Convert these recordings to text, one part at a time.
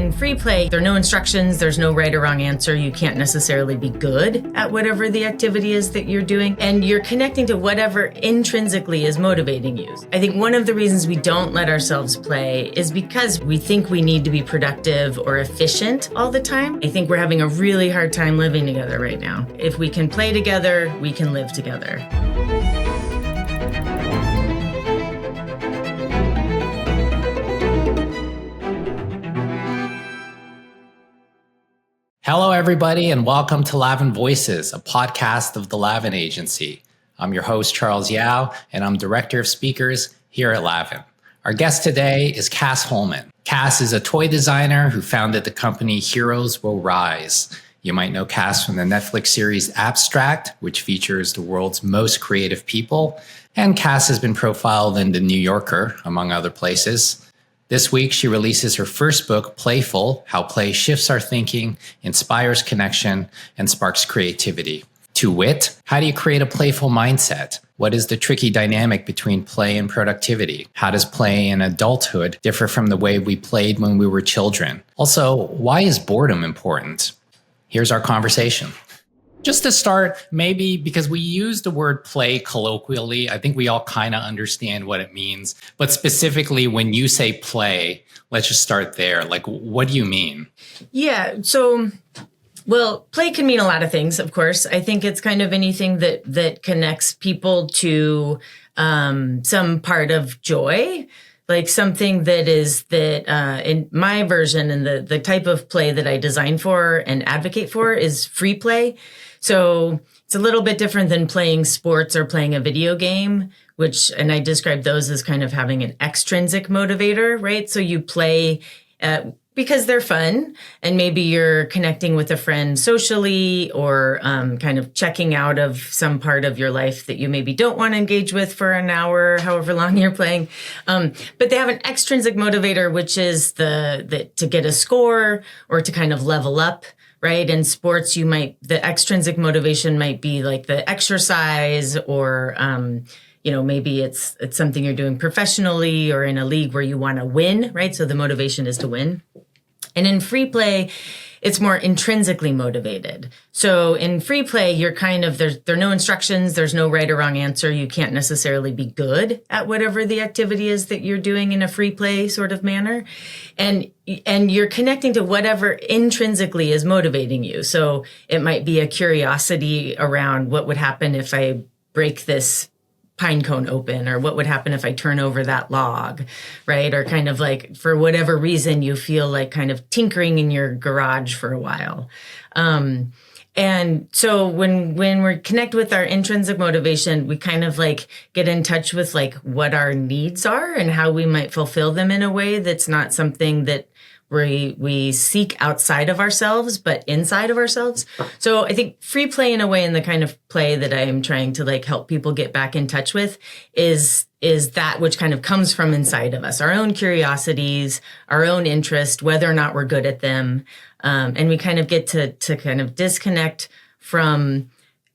in free play, there are no instructions, there's no right or wrong answer. You can't necessarily be good at whatever the activity is that you're doing, and you're connecting to whatever intrinsically is motivating you. I think one of the reasons we don't let ourselves play is because we think we need to be productive or efficient all the time. I think we're having a really hard time living together right now. If we can play together, we can live together. Hello, everybody, and welcome to Lavin Voices, a podcast of the Lavin Agency. I'm your host, Charles Yao, and I'm Director of Speakers here at Lavin. Our guest today is Cas Holman. Cas is a toy designer who founded the company Heroes Will Rise. You might know Cas from the Netflix series Abstract, which features the world's most creative people. And Cas has been profiled in The New Yorker, among other places. This week, she releases her first book, Playful, How Play Shifts Our Thinking, Inspires Connection, and Sparks Creativity. To wit, how do you create a playful mindset? What is the tricky dynamic between play and productivity? How does play in adulthood differ from the way we played when we were children? Also, why is boredom important? Here's our conversation. Just to start, maybe because we use the word play colloquially, I think we all kind of understand what it means. But specifically, when you say play, let's just start there. Like, what do you mean? Yeah, well, play can mean a lot of things, of course. I think it's kind of anything that connects people to some part of joy. Like something that in my version and the type of play that I design for and advocate for is free play. So it's a little bit different than playing sports or playing a video game, and I describe those as kind of having an extrinsic motivator, right? So you play because they're fun, and maybe you're connecting with a friend socially or kind of checking out of some part of your life that you maybe don't want to engage with for an hour, however long you're playing. But they have an extrinsic motivator, which is the to get a score or to kind of level up. Right. In sports, the extrinsic motivation might be like the exercise or, maybe it's something you're doing professionally or in a league where you want to win. Right. So the motivation is to win. And in free play, it's more intrinsically motivated. So in free play, you're there are no instructions. There's no right or wrong answer. You can't necessarily be good at whatever the activity is that you're doing in a free play sort of manner. And you're connecting to whatever intrinsically is motivating you. So it might be a curiosity around what would happen if I break this pine cone open, or what would happen if I turn over that log, right? Or kind of like, for whatever reason, you feel like kind of tinkering in your garage for a while. And so when we connect with our intrinsic motivation, we kind of like get in touch with like what our needs are and how we might fulfill them in a way that's not something that we seek outside of ourselves, but inside of ourselves. So I think free play in a way, and the kind of play that I am trying to like help people get back in touch with is that which kind of comes from inside of us, our own curiosities, our own interest, whether or not we're good at them. And we kind of get to kind of disconnect from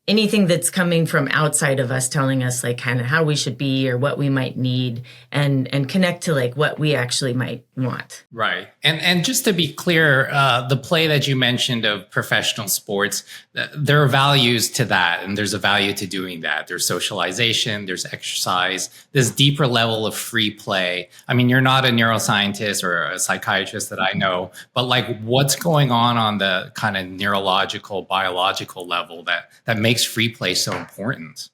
anything that's coming from outside of us telling us like kind of how we should be or what we might need, and connect to like what we actually might want. Right. And just to be clear, the play that you mentioned of professional sports, there are values to that, and there's a value to doing that. There's socialization, there's exercise, this deeper level of free play. I mean, you're not a neuroscientist or a psychiatrist that I know, but like what's going on the kind of neurological, biological level that makes free play so important?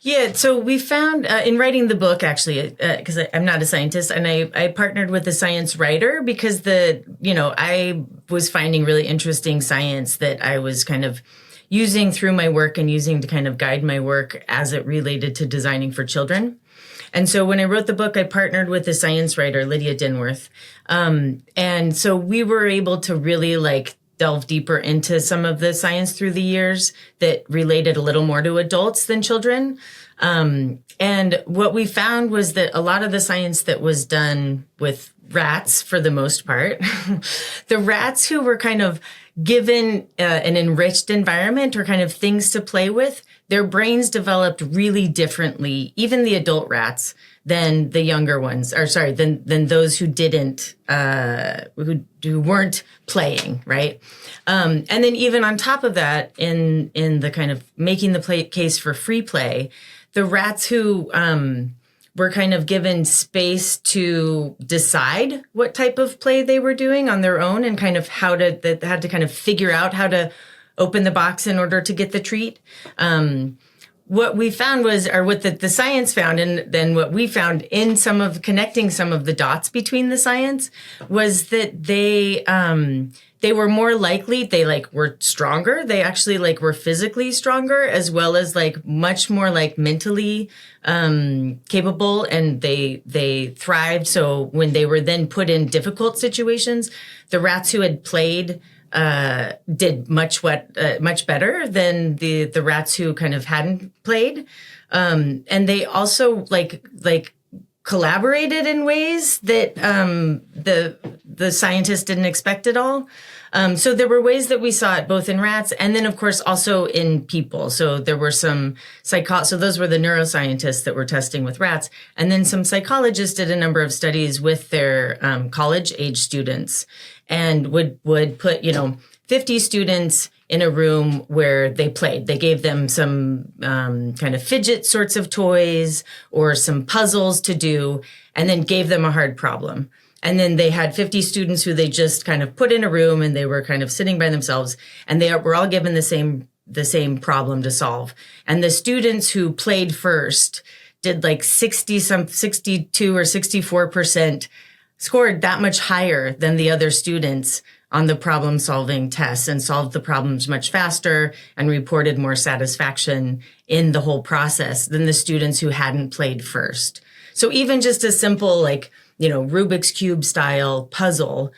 Yeah, so we found in writing the book, actually, because I'm not a scientist, and I partnered with a science writer because I was finding really interesting science that I was kind of using through my work and using to kind of guide my work as it related to designing for children. And so when I wrote the book, I partnered with a science writer, Lydia Dinworth. And so we were able to really like delve deeper into some of the science through the years that related a little more to adults than children. And what we found was that a lot of the science that was done with rats, for the most part, the rats who were kind of given an enriched environment or kind of things to play with, their brains developed really differently, even the adult rats, than the younger ones, or sorry, than those who didn't, who weren't playing, right? And then even on top of that, in the kind of making the case for free play, the rats who were kind of given space to decide what type of play they were doing on their own, and kind of they had to kind of figure out how to open the box in order to get the treat. What we found was, or what the science found, and then what we found in connecting some of the dots between the science, was that they were more likely, they were stronger. They actually were physically stronger, as well as much more mentally capable, and they thrived. So when they were then put in difficult situations, the rats who had played did much better than the rats who kind of hadn't played. And they also collaborated in ways that the scientists didn't expect at all. So there were ways that we saw it both in rats, and then of course also in people. So there were some so those were the neuroscientists that were testing with rats, and then some psychologists did a number of studies with their college age students, and would put 50 students in a room where they played. They gave them some kind of fidget sorts of toys or some puzzles to do, and then gave them a hard problem. And then they had 50 students who they just kind of put in a room, and they were kind of sitting by themselves, and they were all given the same problem to solve. And the students who played first did 62 or 64%, scored that much higher than the other students on the problem solving tests, and solved the problems much faster and reported more satisfaction in the whole process than the students who hadn't played first. So even just a simple Rubik's Cube style puzzle,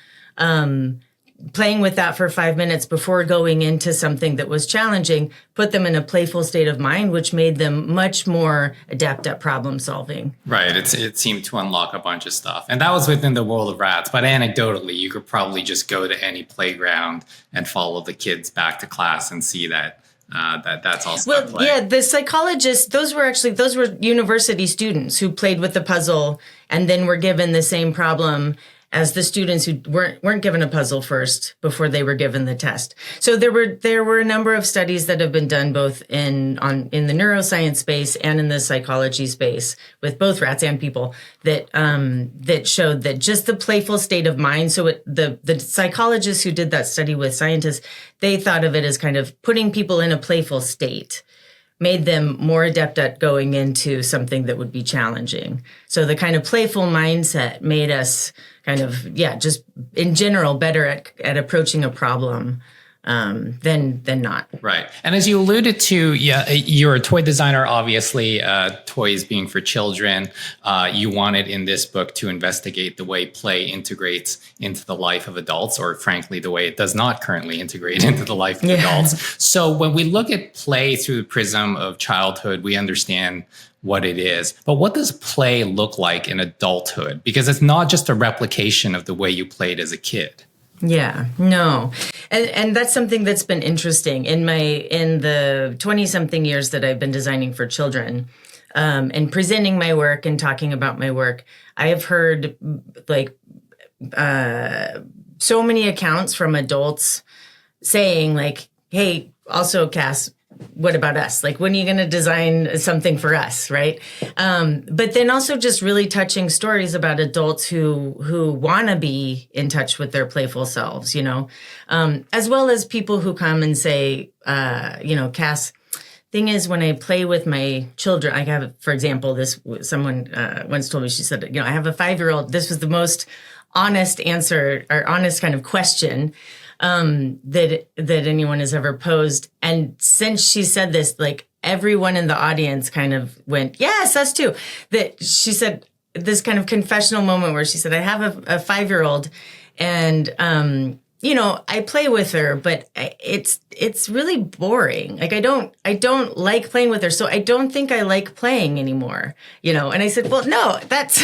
playing with that for 5 minutes before going into something that was challenging, put them in a playful state of mind, which made them much more adept at problem solving. Right. It seemed to unlock a bunch of stuff. And that was within the world of rats. But anecdotally, you could probably just go to any playground and follow the kids back to class and see that that's also well, yeah. The psychologists, those were university students who played with the puzzle and then were given the same problem as the students who weren't given a puzzle first before they were given the test. So there were a number of studies that have been done both in the neuroscience space and in the psychology space with both rats and people that showed that just the playful state of mind. So the psychologists who did that study with scientists, they thought of it as kind of putting people in a playful state made them more adept at going into something that would be challenging. So the kind of playful mindset made us kind of, just in general better at approaching a problem than not. Right. And as you alluded to, you're a toy designer, obviously, toys being for children. You wanted in this book to investigate the way play integrates into the life of adults, or frankly, the way it does not currently integrate into the life of adults. So when we look at play through the prism of childhood, we understand what it is. But what does play look like in adulthood? Because it's not just a replication of the way you played as a kid. Yeah, no. And that's something that's been interesting in the 20-something years that I've been designing for children, and presenting my work and talking about my work. I have heard so many accounts from adults saying hey, also Cass, what about us? When are you going to design something for us, right? But then also just really touching stories about adults who want to be in touch with their playful selves, as well as people who come and say, Cass, thing is, when I play with my children, I have, for example, someone once told me, she said, I have a 5-year-old. This was the most honest answer, or honest kind of question that anyone has ever posed. And since she said this, everyone in the audience kind of went, yes, us too. That she said this kind of confessional moment where she said, I have a 5-year-old, and I play with her, but it's really boring. I don't like playing with her, so I don't think I like playing anymore. And I said, well, no, that's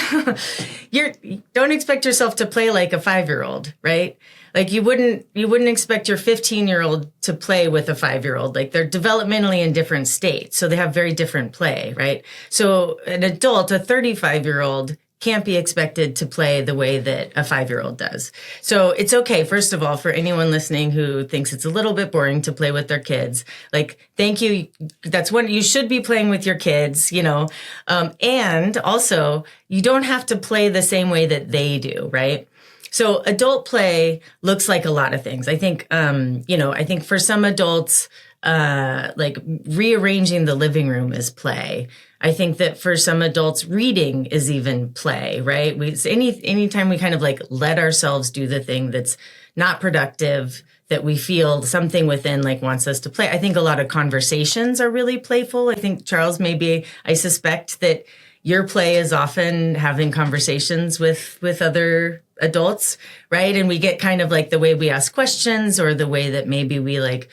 don't expect yourself to play like a 5-year-old, right? Like you wouldn't expect your 15-year-old to play with a 5-year-old. Like they're developmentally in different states. So they have very different play, right? So an adult, a 35-year-old, can't be expected to play the way that a 5-year-old does. So it's okay, first of all, for anyone listening who thinks it's a little bit boring to play with their kids. Like, thank you. That's when you should be playing with your kids, and also you don't have to play the same way that they do, right? So adult play looks like a lot of things. I think, I think for some adults, like rearranging the living room is play. I think that for some adults, reading is even play, right? Anytime we kind of like let ourselves do the thing that's not productive, that we feel something within like wants us to play. I think a lot of conversations are really playful. I think, Charles, I suspect that your play is often having conversations with other adults, right? And we get kind of like the way we ask questions or the way that maybe we like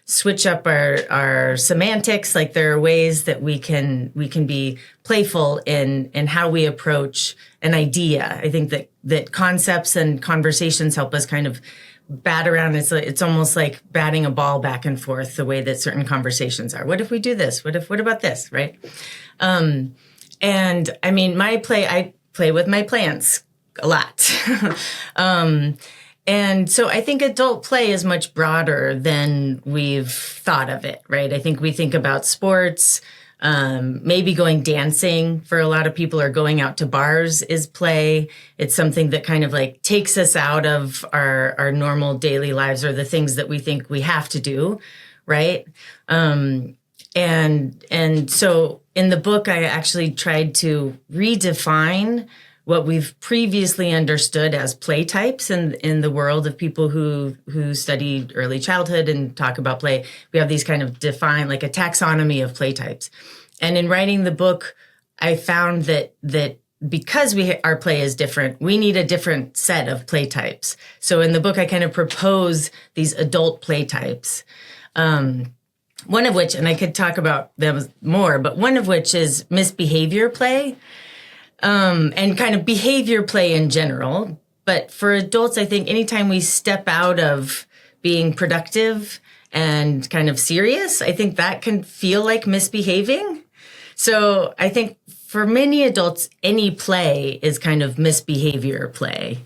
switch up our semantics. Like there are ways that we can be playful in how we approach an idea. I think that concepts and conversations help us kind of bat around. It's almost like batting a ball back and forth, the way that certain conversations are. What if we do this? What about this? Right. And I mean, I play with my plants a lot. And so I think adult play is much broader than we've thought of it, right? I think we think about sports, maybe going dancing for a lot of people, or going out to bars is play. It's something that kind of like takes us out of our normal daily lives, or the things that we think we have to do, right? And so in the book, I actually tried to redefine what we've previously understood as play types in the world of people who study early childhood and talk about play. We have these kind of defined, like a taxonomy of play types. And in writing the book, I found that because our play is different, we need a different set of play types. So in the book, I kind of propose these adult play types. One of which, and I could talk about them more, but one of which is misbehavior play. And kind of behavior play in general. But for adults, I think anytime we step out of being productive and kind of serious, I think that can feel like misbehaving. So I think for many adults, any play is kind of misbehavior play.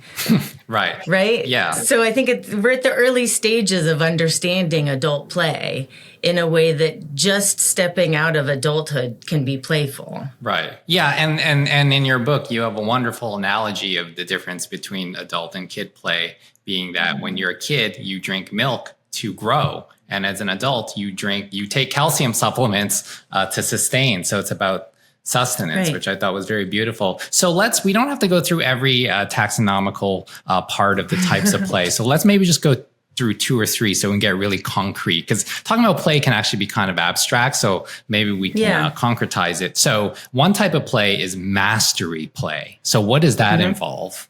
Right. Right? Yeah. So I think we're at the early stages of understanding adult play in a way that just stepping out of adulthood can be playful. Right. Yeah. And in your book, you have a wonderful analogy of the difference between adult and kid play, being that when you're a kid, you drink milk to grow. And as an adult, you take calcium supplements to sustain. So it's about sustenance, right, which I thought was very beautiful. So we don't have to go through every taxonomical part of the types of play. So let's maybe just go through 2 or 3 so we can get really concrete, because talking about play can actually be kind of abstract. So maybe we can concretize it. So one type of play is mastery play. So what does that involve?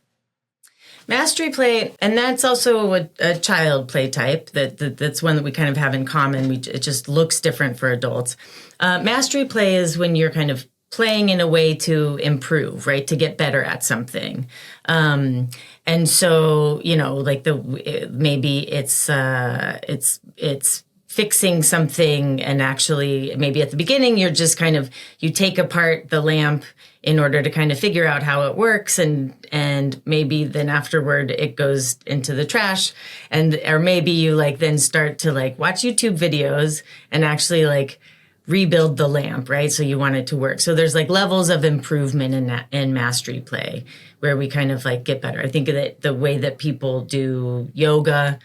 Mastery play, and that's also a child play type. That's one that we kind of have in common. It just looks different for adults. Mastery play is when you're kind of playing in a way to improve, right? To get better at something. And so, like maybe it's fixing something, and actually maybe at the beginning you're just kind of, you take apart the lamp in order to kind of figure out how it works, and maybe then afterward it goes into the trash, or maybe you like then start to like watch YouTube videos and actually like rebuild the lamp, right? So you want it to work. So there's like levels of improvement in mastery play where we kind of like get better. I think that the way that people do yoga,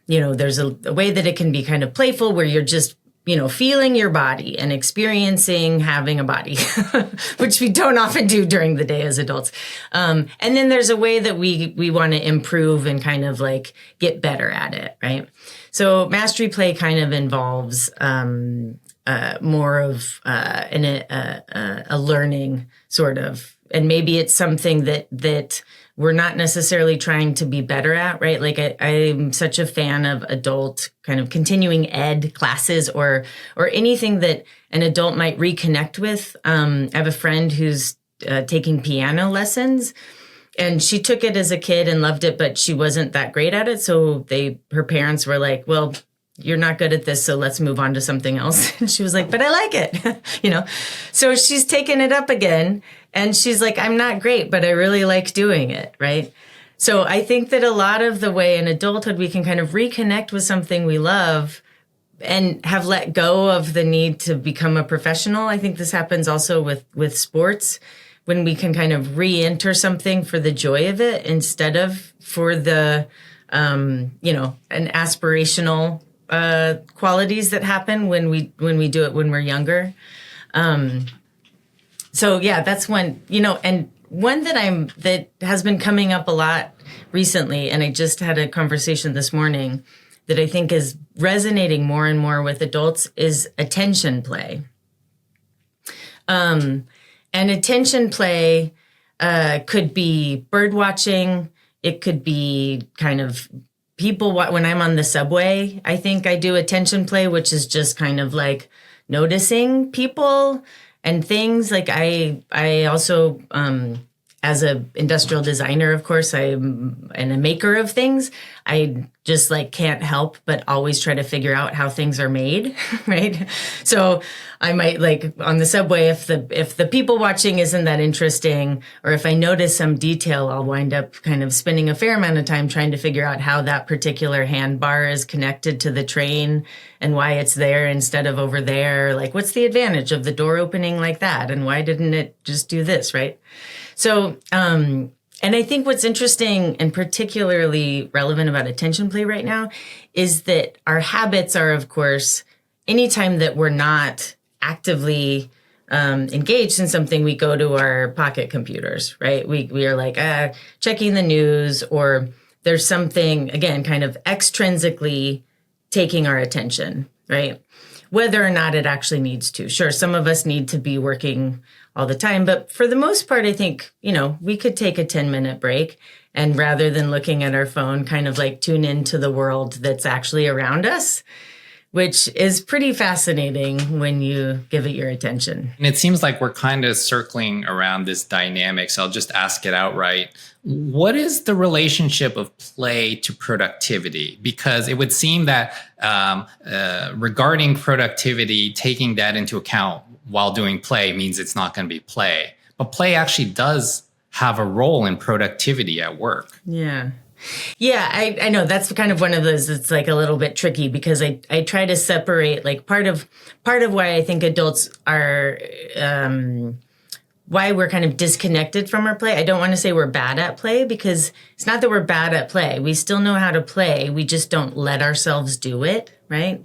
there's a way that it can be kind of playful where you're just, feeling your body and experiencing having a body, which we don't often do during the day as adults. And then there's a way that we want to improve and kind of like get better at it, right? So mastery play kind of involves more of a learning sort of, and maybe it's something that we're not necessarily trying to be better at, right? Like I'm such a fan of adult kind of continuing ed classes or anything that an adult might reconnect with. I have a friend who's taking piano lessons, And she took it as a kid and loved it, but she wasn't that great at it. So her parents were like, well, you're not good at this, so let's move on to something else. And she was like, but I like it, So she's taken it up again, and she's like, I'm not great, but I really like doing it, right? So I think that a lot of the way in adulthood we can kind of reconnect with something we love and have let go of the need to become a professional. I think this happens also with sports, when we can kind of re-enter something for the joy of it instead of for the, an aspirational qualities that happen when we do it when we're younger. So yeah, that's one, and one that has been coming up a lot recently, and I just had a conversation this morning that I think is resonating more and more with adults, is attention play. And attention play could be bird watching. It could be kind of people, when I'm on the subway, I think I do attention play, which is just kind of like noticing people and things. Like I also, as a industrial designer, of course, and a maker of things, I just like can't help but always try to figure out how things are made, right? So I might like on the subway, if the people watching isn't that interesting, or if I notice some detail, I'll wind up kind of spending a fair amount of time trying to figure out how that particular handbar is connected to the train and why it's there instead of over there. Like, what's the advantage of the door opening like that? And why didn't it just do this, right? So, and I think what's interesting and particularly relevant about attention play right now is that our habits are, of course, anytime that we're not actively engaged in something, we go to our pocket computers, right? We are like checking the news, or there's something, again, kind of extrinsically taking our attention, right? Whether or not it actually needs to. Sure, some of us need to be working all the time, but for the most part, I think, we could take a 10-minute break, and rather than looking at our phone, kind of like tune into the world that's actually around us, which is pretty fascinating when you give it your attention. And it seems like we're kind of circling around this dynamic, so I'll just ask it outright. What is the relationship of play to productivity? Because it would seem that regarding productivity, taking that into account while doing play means it's not going to be play. But play actually does have a role in productivity at work. Yeah. Yeah, I know that's kind of one of those that's like a little bit tricky, because I try to separate like part of why I think adults are why we're kind of disconnected from our play. I don't want to say we're bad at play, because it's not that we're bad at play. We still know how to play. We just don't let ourselves do it, right?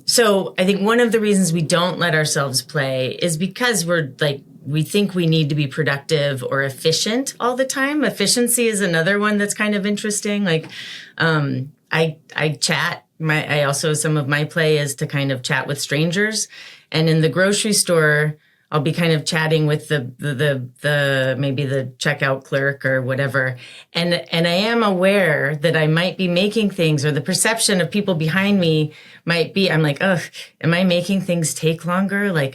So I think one of the reasons we don't let ourselves play is because we think we need to be productive or efficient all the time. Efficiency is another one that's kind of interesting. Like, I chat. Some of my play is to kind of chat with strangers, and in the grocery store, I'll be kind of chatting with the maybe the checkout clerk or whatever. And I am aware that I might be making things, or the perception of people behind me might be, I'm like, ugh, am I making things take longer? Like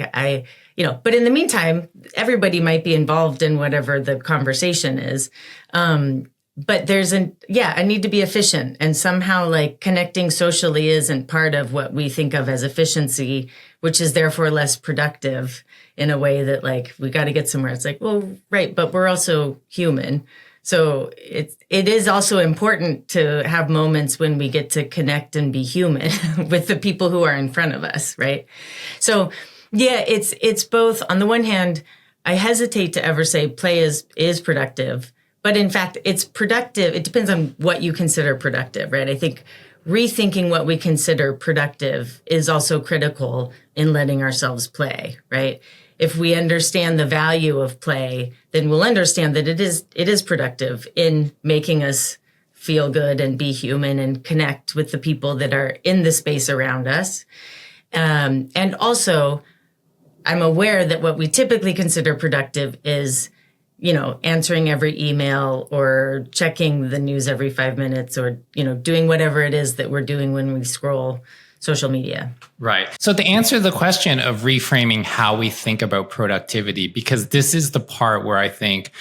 but in the meantime, everybody might be involved in whatever the conversation is. But I need to be efficient, and somehow like connecting socially isn't part of what we think of as efficiency, which is therefore less productive in a way that like, we got to get somewhere. It's like, well, right. But we're also human. So it is also important to have moments when we get to connect and be human with the people who are in front of us. Right. So yeah, it's both. On the one hand, I hesitate to ever say play is productive, but in fact, it's productive. It depends on what you consider productive, right? I think rethinking what we consider productive is also critical in letting ourselves play, right? If we understand the value of play, then we'll understand that it is productive in making us feel good and be human and connect with the people that are in the space around us. And also, I'm aware that what we typically consider productive is, answering every email or checking the news every 5 minutes, or, doing whatever it is that we're doing when we scroll social media. Right. So to answer the question of reframing how we think about productivity, because this is the part where I think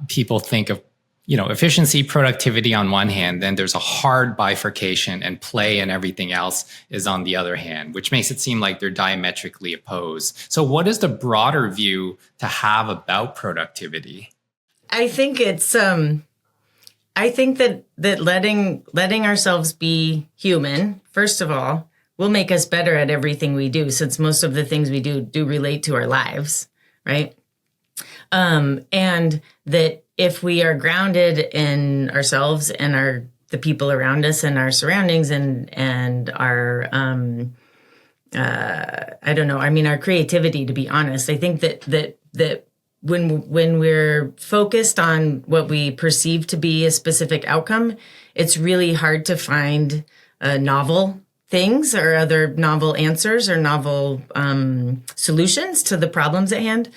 people think of, efficiency, productivity on one hand, then there's a hard bifurcation, and play and everything else is on the other hand, which makes it seem like they're diametrically opposed. So what is the broader view to have about productivity? I think it's, I think that letting ourselves be human, first of all, will make us better at everything we do, since most of the things we do relate to our lives, right? And that if we are grounded in ourselves and the people around us and our surroundings and our our creativity, to be honest, I think that when we're focused on what we perceive to be a specific outcome, it's really hard to find novel things or other novel answers or novel solutions to the problems at hand.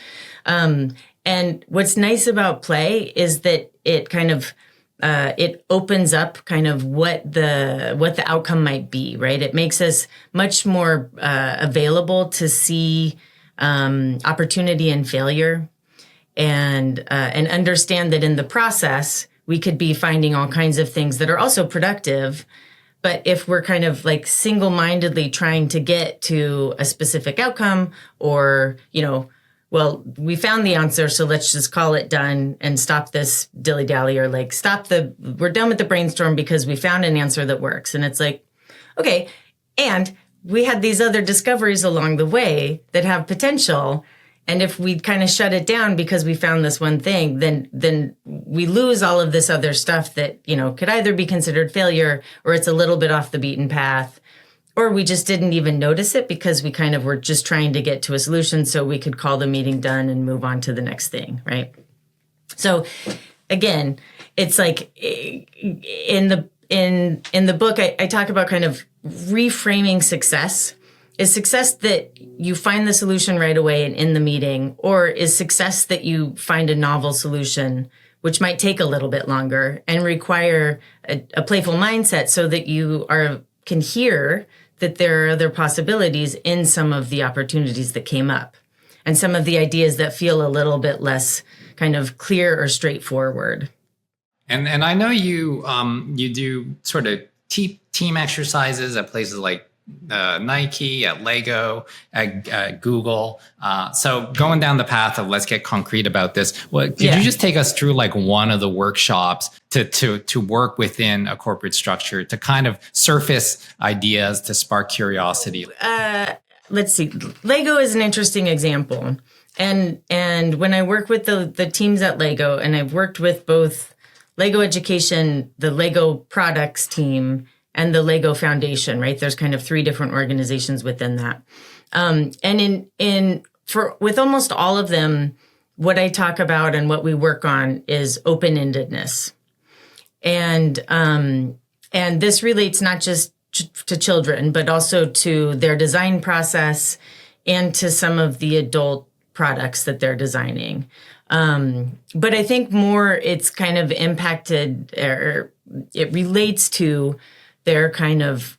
And what's nice about play is that it kind of it opens up kind of what the outcome might be, right? It makes us much more available to see opportunity and failure, and understand that in the process we could be finding all kinds of things that are also productive. But if we're kind of like single-mindedly trying to get to a specific outcome, or well, we found the answer, so let's just call it done and stop this dilly-dally, or like we're done with the brainstorm because we found an answer that works. And it's like, okay, and we had these other discoveries along the way that have potential. And if we kind of shut it down because we found this one thing, then we lose all of this other stuff that, could either be considered failure, or it's a little bit off the beaten path, or we just didn't even notice it because we kind of were just trying to get to a solution so we could call the meeting done and move on to the next thing, right? So again, it's like in the book, I talk about kind of reframing success. Is success that you find the solution right away and in the meeting, or is success that you find a novel solution, which might take a little bit longer and require a playful mindset so that you can hear that there are other possibilities in some of the opportunities that came up, and some of the ideas that feel a little bit less kind of clear or straightforward. And I know you do sort of team exercises at places like Nike, at Lego, at Google. So going down the path of let's get concrete about this, could you just take us through like one of the workshops to work within a corporate structure to kind of surface ideas to spark curiosity? Let's see. Lego is an interesting example. And when I work with the teams at Lego, and I've worked with both Lego Education, the Lego Products team, and the Lego Foundation, right? There's kind of 3 different organizations within that. And with almost all of them, what I talk about and what we work on is open-endedness. And this relates not just to children, but also to their design process and to some of the adult products that they're designing. But I think more it's kind of impacted, or it relates to their kind of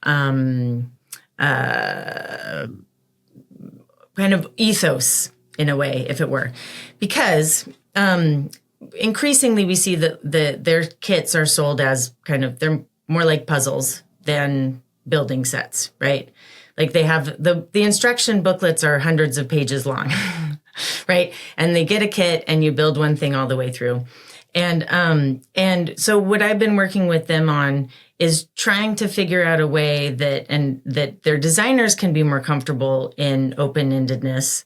ethos in a way, if it were, because increasingly we see that their kits are sold as they're more like puzzles than building sets, right? Like they have the instruction booklets are hundreds of pages long, right? And they get a kit and you build one thing all the way through. And so what I've been working with them on is trying to figure out a way that their designers can be more comfortable in open-endedness,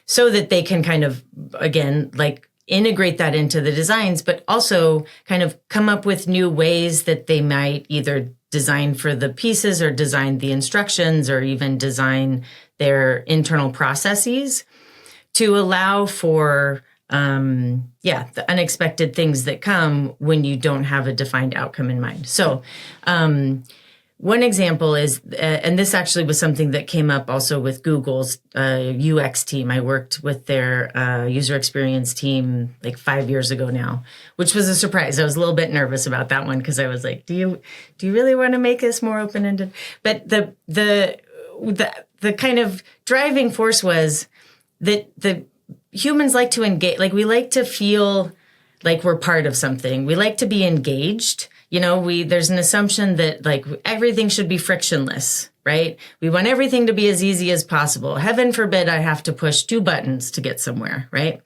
so that they can kind of, again, like integrate that into the designs, but also kind of come up with new ways that they might either design for the pieces or design the instructions or even design their internal processes to allow for the unexpected things that come when you don't have a defined outcome in mind. So, one example is, and this actually was something that came up also with Google's UX team. I worked with their user experience team like 5 years ago now, which was a surprise. I was a little bit nervous about that one because I was like, do you really want to make this more open-ended? But the kind of driving force was that humans like to engage, like we like to feel like we're part of something. We like to be engaged. There's an assumption that like everything should be frictionless, right? We want everything to be as easy as possible. Heaven forbid I have to push 2 buttons to get somewhere, right?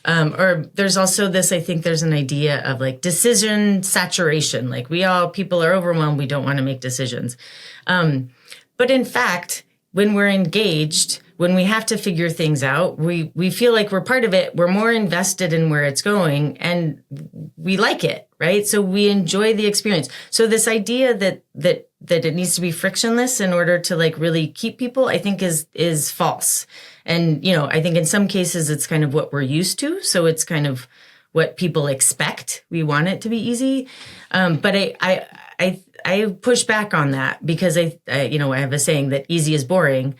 Or there's also this, I think there's an idea of like decision saturation. Like people are overwhelmed. We don't want to make decisions. But in fact, when we're engaged, when we have to figure things out, we feel like we're part of it. We're more invested in where it's going and we like it, right? So we enjoy the experience. So this idea that it needs to be frictionless in order to like really keep people, I think is false. And, I think in some cases it's kind of what we're used to. So it's kind of what people expect. We want it to be easy. But I push back on that because I have a saying that easy is boring.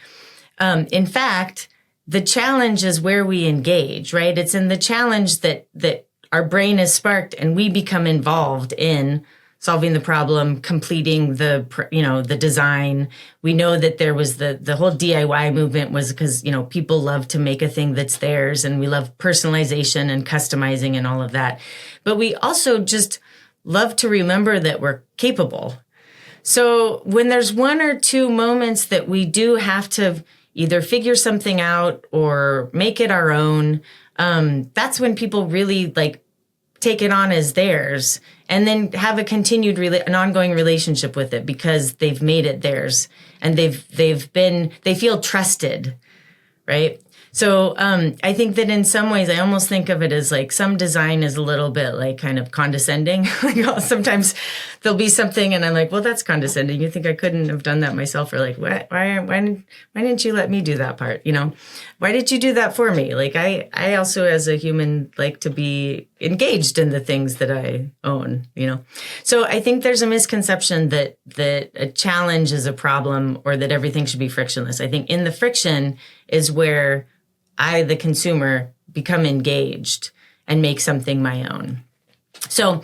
In fact, the challenge is where we engage, right? It's in the challenge that our brain is sparked and we become involved in solving the problem, completing the design. We know that there was the whole DIY movement was because, people love to make a thing that's theirs and we love personalization and customizing and all of that. But we also just love to remember that we're capable. So when there's 1 or 2 moments that we do have to either figure something out or make it our own, that's when people really like take it on as theirs and then have a continued an ongoing relationship with it because they've made it theirs and they feel trusted, right? So I think that in some ways, I almost think of it as like some design is a little bit like kind of condescending. Sometimes there'll be something and I'm like, well, that's condescending. You think I couldn't have done that myself? Or like, why didn't you let me do that part? Why did you do that for me? Like I also as a human like to be engaged in the things that I own, So I think there's a misconception that a challenge is a problem or that everything should be frictionless. I think in the friction is where I, the consumer, become engaged and make something my own. So,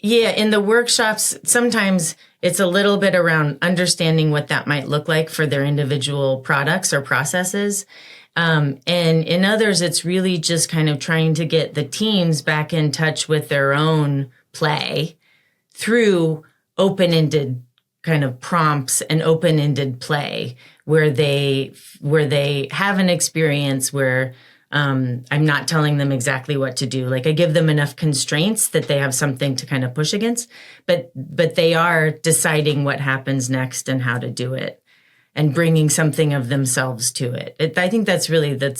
yeah, in the workshops, sometimes it's a little bit around understanding what that might look like for their individual products or processes. And in others, it's really just kind of trying to get the teams back in touch with their own play through open-ended kind of prompts and open-ended play where they have an experience where I'm not telling them exactly what to do. Like I give them enough constraints that they have something to kind of push against, but they are deciding what happens next and how to do it and bringing something of themselves to it. I think that's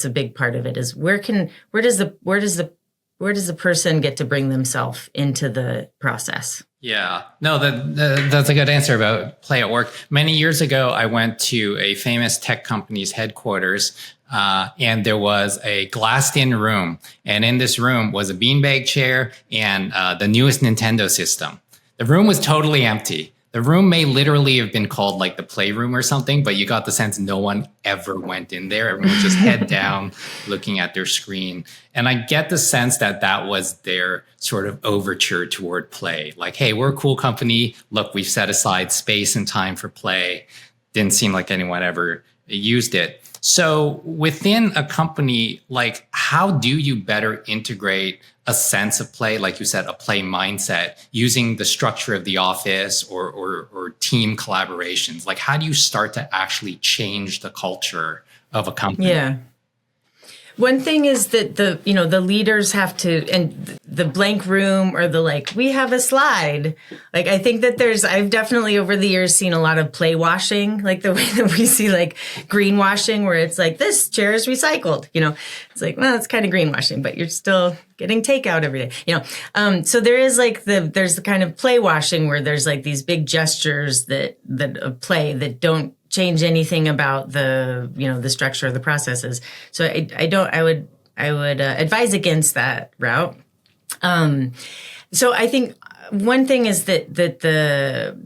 a big part of it is where does the person get to bring themselves into the process? Yeah, no, that's a good answer about play at work. Many years ago, I went to a famous tech company's headquarters, and there was a glassed-in room. And in this room was a beanbag chair and the newest Nintendo system. The room was totally empty. The room may literally have been called like the playroom or something, but you got the sense no one ever went in there. Everyone was just head down looking at their screen. And I get the sense that was their sort of overture toward play. Like, hey, we're a cool company. Look, we've set aside space and time for play. Didn't seem like anyone ever used it. So within a company, like how do you better integrate a sense of play, like you said, a play mindset using the structure of the office or team collaborations? Like how do you start to actually change the culture of a company? Yeah. One thing is that the leaders have to, and the blank room or the like, we have a slide. Like, I think that I've definitely over the years seen a lot of play washing, like the way that we see like greenwashing where it's like, this chair is recycled, it's like, well, it's kind of greenwashing, but you're still getting takeout every day, So there is like there's the kind of play washing where there's like these big gestures that play that don't change anything about the structure of the processes. So I would advise against that route. So I think one thing is that the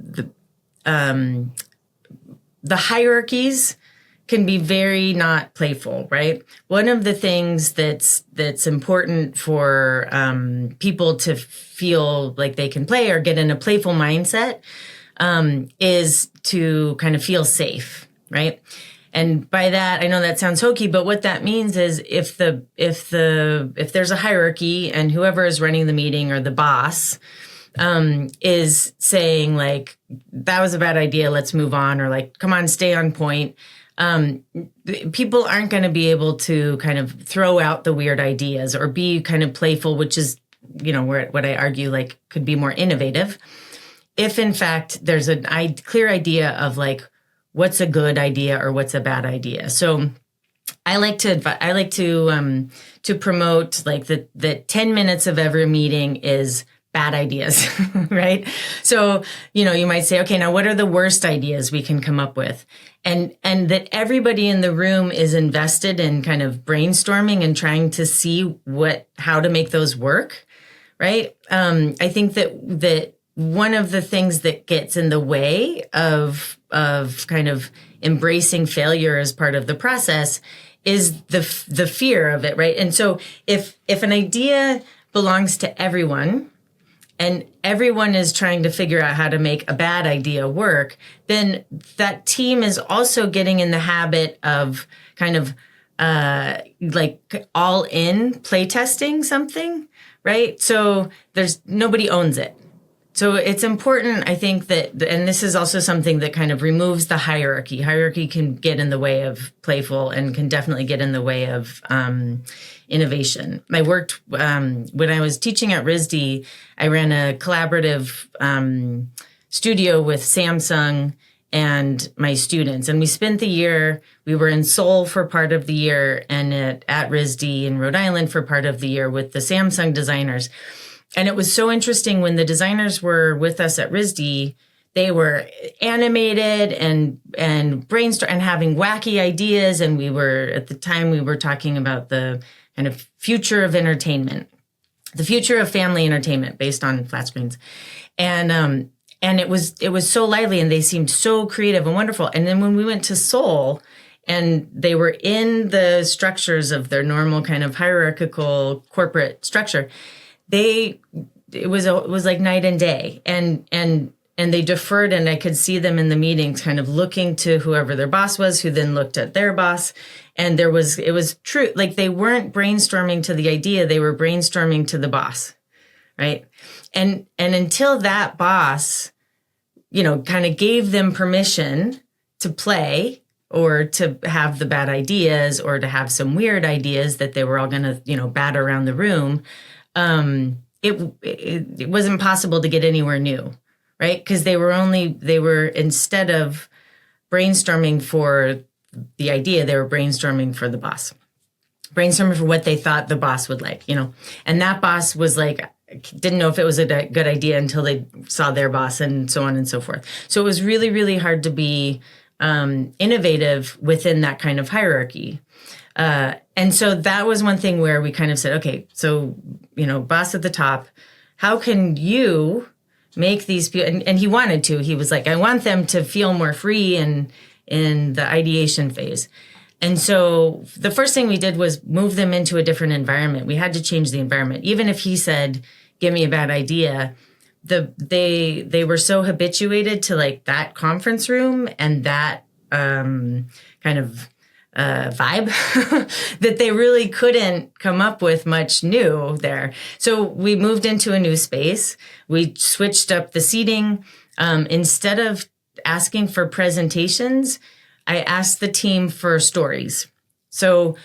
hierarchies can be very not playful, right? One of the things that's important for people to feel like they can play or get in a playful mindset is to kind of feel safe, right? And by that, I know that sounds hokey, but what that means is if there's a hierarchy and whoever is running the meeting or the boss is saying like, that was a bad idea, let's move on, or like, come on, stay on point. People aren't going to be able to kind of throw out the weird ideas or be kind of playful, which is, what I argue like could be more innovative. If in fact there's a clear idea of like, what's a good idea or what's a bad idea. So I like to promote like the 10 minutes of every meeting is bad ideas, right? So, you might say, okay, now what are the worst ideas we can come up with? And that everybody in the room is invested in kind of brainstorming and trying to see how to make those work, right? I think that one of the things that gets in the way of kind of embracing failure as part of the process is the fear of it, right? And so if an idea belongs to everyone and everyone is trying to figure out how to make a bad idea work, then that team is also getting in the habit of kind of like all in playtesting something, right? So nobody owns it. So it's important, I think, that, and this is also something that kind of removes the hierarchy. Hierarchy can get in the way of playful and can definitely get in the way of innovation. I worked, when I was teaching at RISD, I ran a collaborative studio with Samsung and my students. And we spent the year, we were in Seoul for part of the year and at RISD in Rhode Island for part of the year with the Samsung designers. And it was so interesting when the designers were with us at RISD, they were animated and brainstorm and having wacky ideas. And at the time we were talking about the kind of future of entertainment, the future of family entertainment based on flat screens. And it was so lively and they seemed so creative and wonderful. And then when we went to Seoul and they were in the structures of their normal kind of hierarchical corporate structure, it was like night and day, and they deferred, and I could see them in the meetings kind of looking to whoever their boss was, who then looked at their boss, and it was true, like they weren't brainstorming to the idea, they were brainstorming to the boss, right? And until that boss, kind of gave them permission to play or to have the bad ideas or to have some weird ideas that they were all going to, bat around the room, it was impossible to get anywhere new, right? Because they were instead of brainstorming for the idea, they were brainstorming for the boss, brainstorming for what they thought the boss would like, and that boss was like, didn't know if it was a good idea until they saw their boss and so on and so forth. So it was really, really hard to be innovative within that kind of hierarchy. And so that was one thing where we kind of said, okay, so, boss at the top, how can you make these people, and he wanted to, he was like, I want them to feel more free in the ideation phase. And so the first thing we did was move them into a different environment. We had to change the environment. Even if he said, give me a bad idea, they were so habituated to like that conference room and that kind of vibe that they really couldn't come up with much new there. So we moved into a new space. We switched up the seating. Instead of asking for presentations, I asked the team for stories. So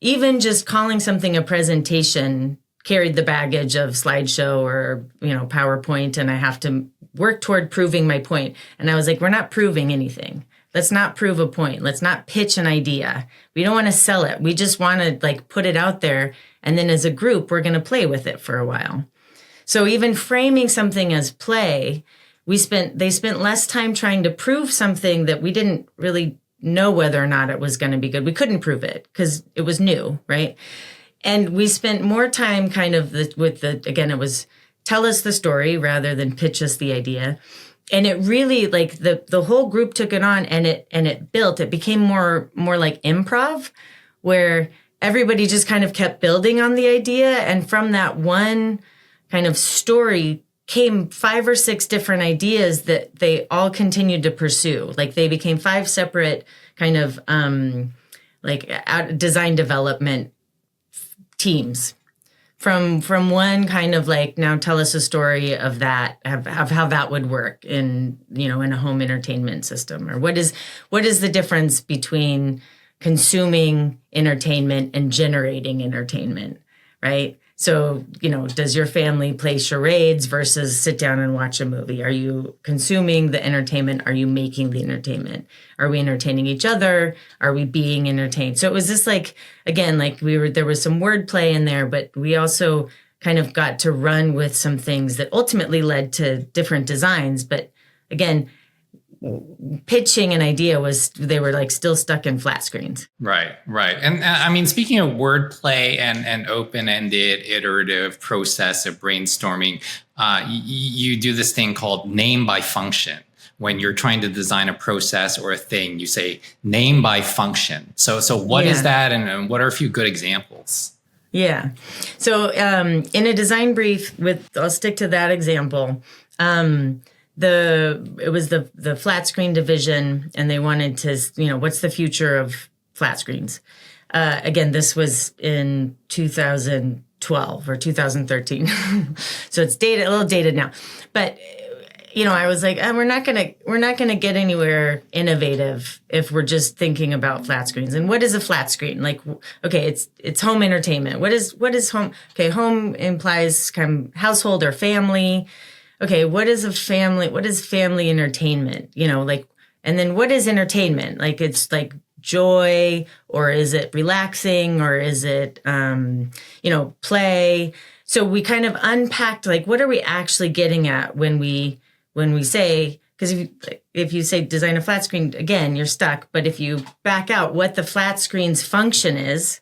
even just calling something a presentation carried the baggage of slideshow or, PowerPoint, and I have to work toward proving my point. And I was like, we're not proving anything. Let's not prove a point. Let's not pitch an idea. We don't want to sell it. We just want to put it out there. And then as a group, we're going to play with it for a while. So even framing something as play, they spent less time trying to prove something that we didn't really know whether or not it was going to be good. We couldn't prove it because it was new, right? And we spent more time kind of again, it was tell us the story rather than pitch us the idea. And it really the whole group took it on and it became more like improv where everybody just kind of kept building on the idea. And from that one kind of story came 5 or 6 different ideas that they all continued to pursue. Like they became 5 separate kind of design development teams from one kind of like, now tell us a story of that, of how that would work in, in a home entertainment system, or what is the difference between consuming entertainment and generating entertainment, right? So, does your family play charades versus sit down and watch a movie? Are you consuming the entertainment? Are you making the entertainment? Are we entertaining each other? Are we being entertained? So it was just like, again, like there was some wordplay in there, but we also kind of got to run with some things that ultimately led to different designs. But again, pitching an idea they were like still stuck in flat screens. Right. And I mean, speaking of wordplay and open-ended iterative process of brainstorming, you do this thing called name by function. When you're trying to design a process or a thing, you say name by function. So what is that, and what are a few good examples? Yeah. So in a design brief, I'll stick to that example. It was the flat screen division, and they wanted to, what's the future of flat screens? Again, this was in 2012 or 2013. So it's a little dated now. But, I was like, we're not gonna get anywhere innovative if we're just thinking about flat screens. And what is a flat screen? Like, okay, it's home entertainment. What is home? Okay, home implies kind of household or family. Okay, what is family entertainment? And then what is entertainment? Like, it's like joy, or is it relaxing, or is it, play? So we kind of unpacked, like, what are we actually getting at when we say, because if you say design a flat screen, again, you're stuck. But if you back out what the flat screen's function is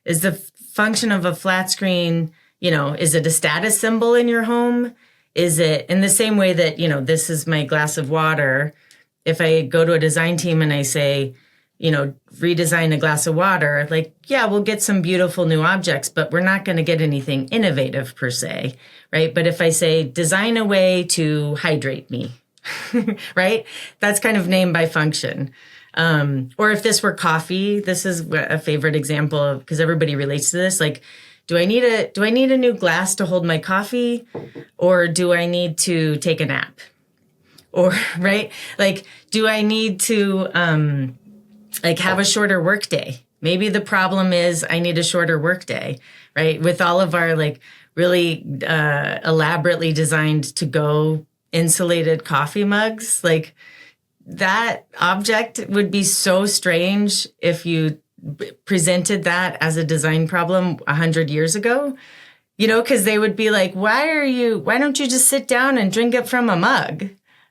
the function of a flat screen, is it a status symbol in your home? Is it in the same way that, this is my glass of water? If I go to a design team and I say, redesign a glass of water, like, yeah, we'll get some beautiful new objects, but we're not going to get anything innovative per se, right? But if I say, design a way to hydrate me, right? That's kind of name by function. Or if this were coffee, this is a favorite example of, because everybody relates to this, like, do I need a new glass to hold my coffee, or do I need to take a nap? Or, right? Like, do I need to have a shorter work day? Maybe the problem is I need a shorter work day, right? With all of our like really elaborately designed to go insulated coffee mugs, like that object would be so strange if you presented that as a design problem 100 years ago, because they would be like, why don't you just sit down and drink it from a mug?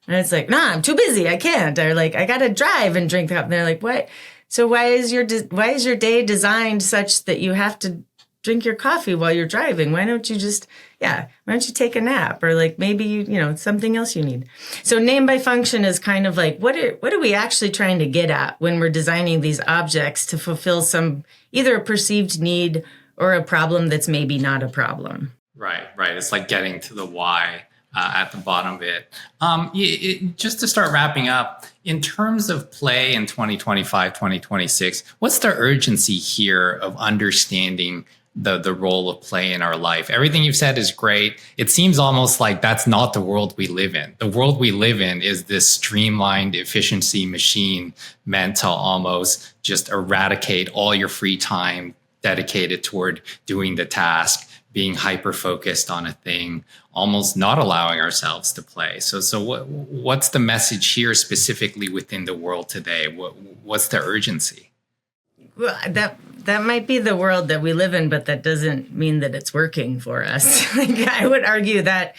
And it's like, nah, I'm too busy. I can't. Or like, I got to drive and drink that. And they're like, what? So why is your day designed such that you have to drink your coffee while you're driving? Why don't you take a nap, or like maybe something else you need? So name by function is kind of like, what are we actually trying to get at when we're designing these objects to fulfill some either a perceived need or a problem that's maybe not a problem. Right. It's like getting to the why at the bottom of it. Just to start wrapping up, in terms of play in 2025, 2026, what's the urgency here of understanding the role of play in our life? Everything you've said is great. It seems almost like that's not the world we live in. The world we live in is this streamlined efficiency machine meant to almost just eradicate all your free time dedicated toward doing the task, being hyper-focused on a thing, almost not allowing ourselves to play. So what's the message here specifically within the world today? What's the urgency? Well, that might be the world that we live in, but that doesn't mean that it's working for us. Like, I would argue that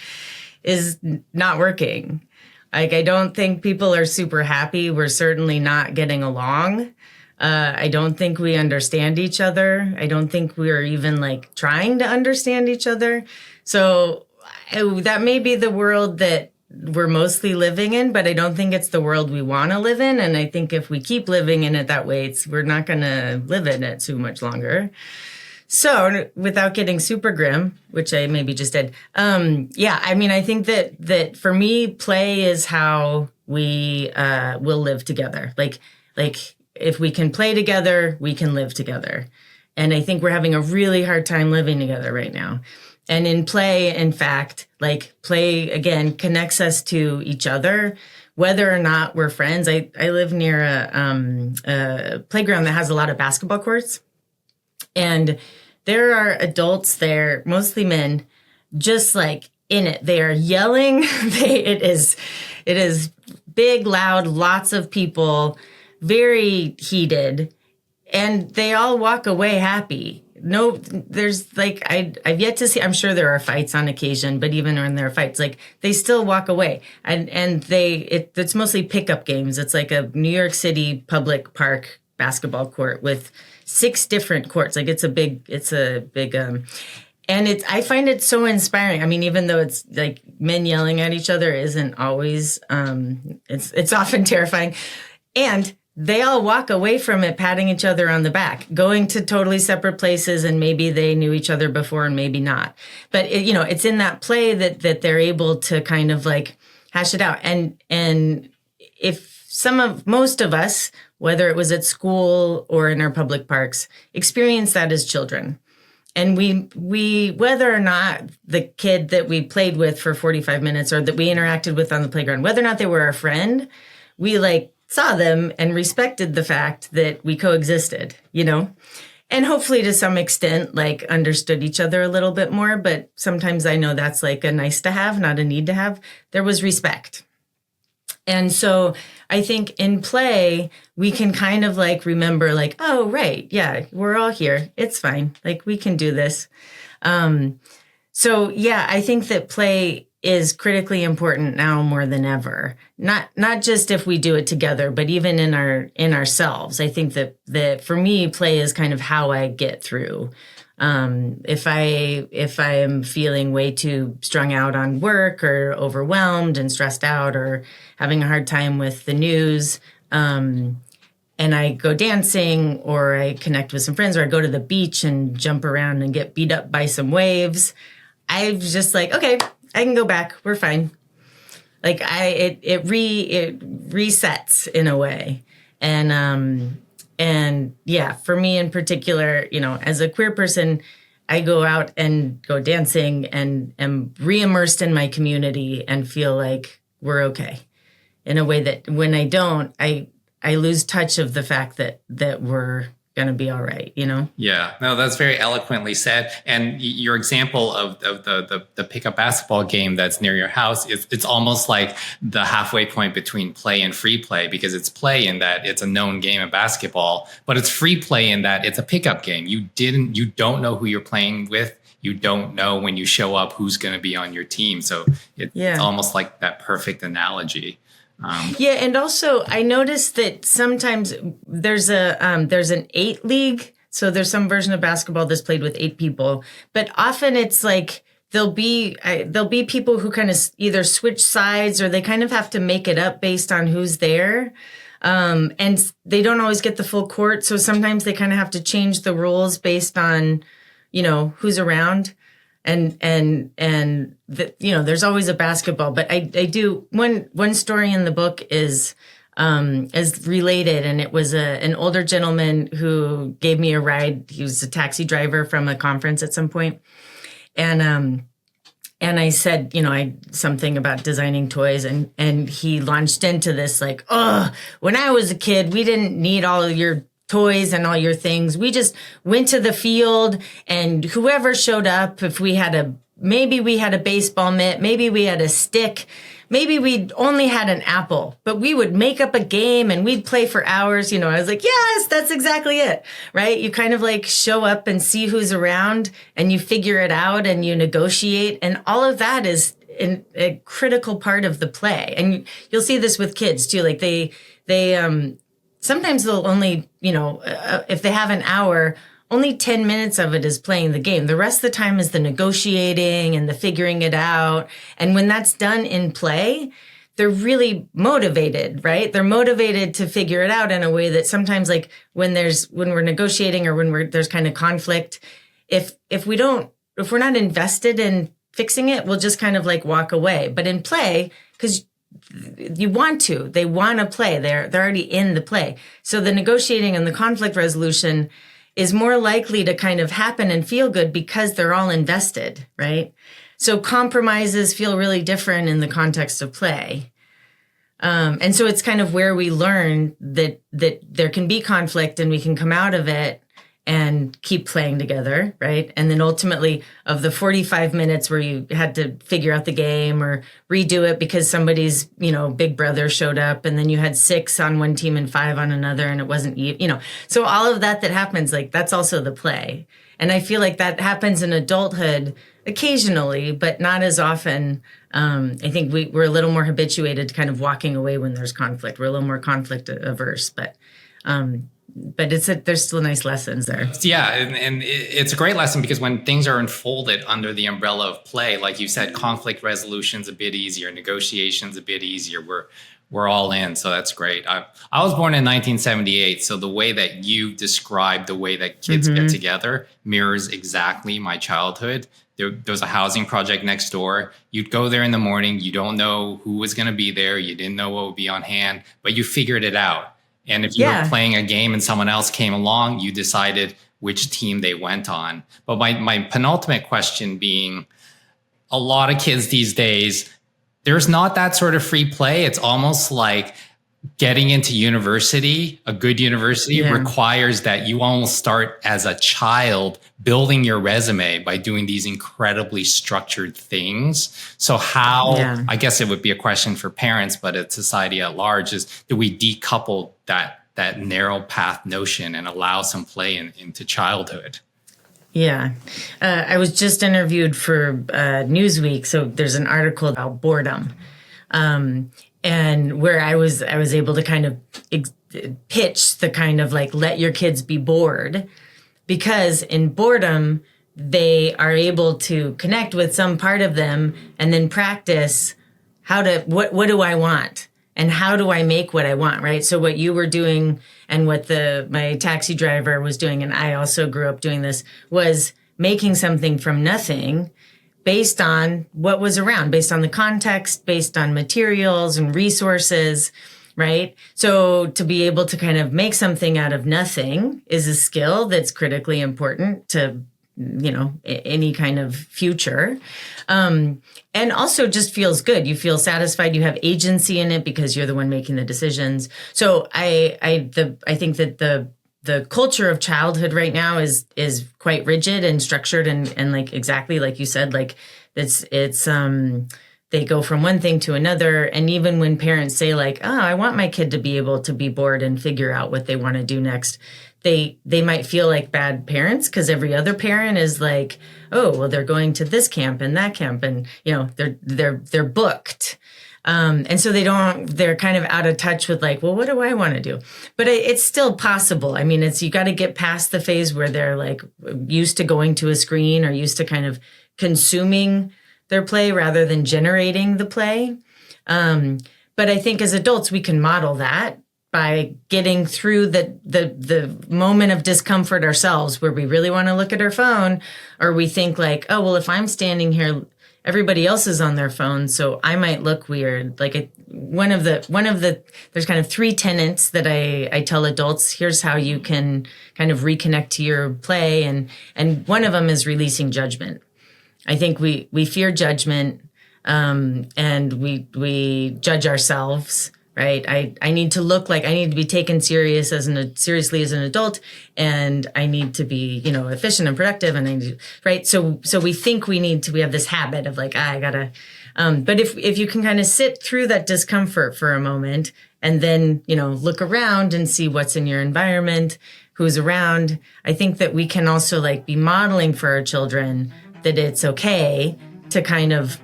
is not working. Like, I don't think people are super happy. We're certainly not getting along. I don't think we understand each other. I don't think we're even like trying to understand each other. So that may be the world that we're mostly living in, but I don't think it's the world we want to live in. And I think if we keep living in it that way, we're not going to live in it too much longer. So without getting super grim, which I maybe just did, I mean, I think that for me, play is how we will live together. Like if we can play together, we can live together. And I think we're having a really hard time living together right now. And in play, in fact, like play again connects us to each other, whether or not we're friends. I live near a playground that has a lot of basketball courts. And there are adults there, mostly men, just like in it. They are yelling. It is big, loud, lots of people, very heated, and they all walk away happy. No, there's like, I've yet to see, I'm sure there are fights on occasion, but even when there are fights, like they still walk away. And it's mostly pickup games. It's like a New York City public park basketball court with 6 different courts. Like it's a big, and I find it so inspiring. I mean, even though it's like men yelling at each other isn't always, it's often terrifying. And they all walk away from it patting each other on the back, going to totally separate places, and maybe they knew each other before and maybe not. But it's in that play that they're able to kind of like hash it out. And if most of us, whether it was at school or in our public parks, experience that as children. And we whether or not the kid that we played with for 45 minutes or that we interacted with on the playground, whether or not they were our friend, we like saw them and respected the fact that we coexisted, and hopefully to some extent, like understood each other a little bit more. But sometimes I know that's like a nice to have, not a need to have. There was respect. And so I think in play, we can kind of like remember like, oh, right. Yeah, we're all here. It's fine. Like we can do this. So yeah, I think that play is critically important now more than ever. Not just if we do it together, but even in ourselves. I think that for me, play is kind of how I get through. If I am feeling way too strung out on work or overwhelmed and stressed out or having a hard time with the news, and I go dancing or I connect with some friends or I go to the beach and jump around and get beat up by some waves, I'm just like, okay, I can go back. We're fine. Like it resets in a way. And yeah, for me in particular, as a queer person, I go out and go dancing and am re-immersed in my community and feel like we're okay in a way that when I don't, I lose touch of the fact that we're going to be all right, Yeah, no, that's very eloquently said. And your example of the pickup basketball game that's near your house, it's almost like the halfway point between play and free play, because it's play in that it's a known game of basketball, but it's free play in that it's a pickup game. You don't know who you're playing with. You don't know when you show up who's going to be on your team. So it's almost like that perfect analogy. And also I noticed that sometimes there's an 8 league. So there's some version of basketball that's played with 8 people, but often it's like there'll be people who kind of either switch sides or they kind of have to make it up based on who's there. And they don't always get the full court. So sometimes they kind of have to change the rules based on, who's around. And there's always a basketball, but I do one story in the book is related, and it was an older gentleman who gave me a ride. He was a taxi driver from a conference at some point, and I said, something about designing toys, and he launched into this like, oh, when I was a kid, we didn't need all of your toys and all your things. We just went to the field and whoever showed up, if maybe we had a baseball mitt, maybe we had a stick, maybe we only had an apple, but we would make up a game and we'd play for hours. I was like, yes, that's exactly it, right? You kind of like show up and see who's around and you figure it out and you negotiate. And all of that is a critical part of the play. And you'll see this with kids too. Like they sometimes they'll only, if they have an hour, only 10 minutes of it is playing the game. The rest of the time is the negotiating and the figuring it out. And when that's done in play, they're really motivated, right? They're motivated to figure it out in a way that sometimes like when we're negotiating or when there's kind of conflict, if we're not invested in fixing it, we'll just kind of like walk away. But in play, because they want to play. They're already in the play. So the negotiating and the conflict resolution is more likely to kind of happen and feel good because they're all invested, right? So compromises feel really different in the context of play. And so it's kind of where we learn that there can be conflict and we can come out of it and keep playing together, right? And then ultimately, of the 45 minutes where you had to figure out the game or redo it because somebody's, big brother showed up, and then you had 6 on one team and 5 on another, and it wasn't, So all of that happens, like, that's also the play. And I feel like that happens in adulthood occasionally, but not as often. I think we're a little more habituated to kind of walking away when there's conflict. We're a little more conflict averse, but there's still nice lessons there. Yeah, and it's a great lesson because when things are unfolded under the umbrella of play, like you said, conflict resolution's a bit easier, negotiation's a bit easier. We're all in, so that's great. I was born in 1978, so the way that you described the way that kids get together mirrors exactly my childhood. There was a housing project next door. You'd go there in the morning. You don't know who was going to be there. You didn't know what would be on hand, but you figured it out. And if you were playing a game and someone else came along, you decided which team they went on. But my penultimate question being, a lot of kids these days, there's not that sort of free play. It's almost like getting into university, a good university requires that you almost start as a child building your resume by doing these incredibly structured things. So I guess it would be a question for parents, but it's society at large, is do we decouple that narrow path notion and allow some play into childhood? Yeah. I was just interviewed for Newsweek. So there's an article about boredom. And where I was able to kind of pitch the kind of like, let your kids be bored, because in boredom, they are able to connect with some part of them and then practice what do I want? And how do I make what I want, right? So what you were doing and what my taxi driver was doing, and I also grew up doing this, was making something from nothing based on what was around, based on the context, based on materials and resources, right? So to be able to kind of make something out of nothing is a skill that's critically important to, any kind of future. And also just feels good. You feel satisfied. You have agency in it because you're the one making the decisions. So I think that the culture of childhood right now is quite rigid and structured and like exactly like you said, like it's they go from one thing to another. And even when parents say like, oh, I want my kid to be able to be bored and figure out what they want to do next, they might feel like bad parents because every other parent is like, oh, well, they're going to this camp and that camp, and they're booked. And so they're kind of out of touch with like, well, what do I want to do? But it's still possible. I mean, you got to get past the phase where they're like used to going to a screen or used to kind of consuming their play rather than generating the play. But I think as adults, we can model that by getting through the moment of discomfort ourselves where we really want to look at our phone, or we think like, oh, well, if I'm standing here, everybody else is on their phone, so I might look weird. Like one of the there's kind of 3 tenets that I tell adults. Here's how you can kind of reconnect to your play, and one of them is releasing judgment. I think we fear judgment, and we judge ourselves. Right. I need to look like I need to be taken seriously as an adult, and I need to be, efficient and productive. And right. So we think we have this habit of like, I gotta, but if you can kind of sit through that discomfort for a moment and then, look around and see what's in your environment, who's around, I think that we can also like be modeling for our children that it's okay to kind of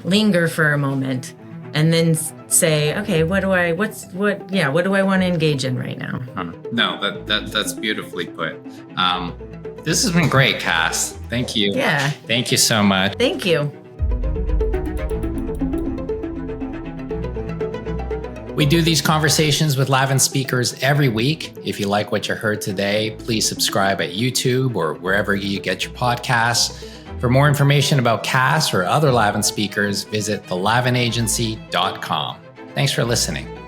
linger for a moment and then say, okay, what do I want to engage in right now? No, that's beautifully put. This has been great, Cas. Thank you. Yeah. Thank you so much. Thank you. We do these conversations with Lavin speakers every week. If you like what you heard today, please subscribe at YouTube or wherever you get your podcasts. For more information about Cas or other Lavin speakers, visit thelavinagency.com. Thanks for listening.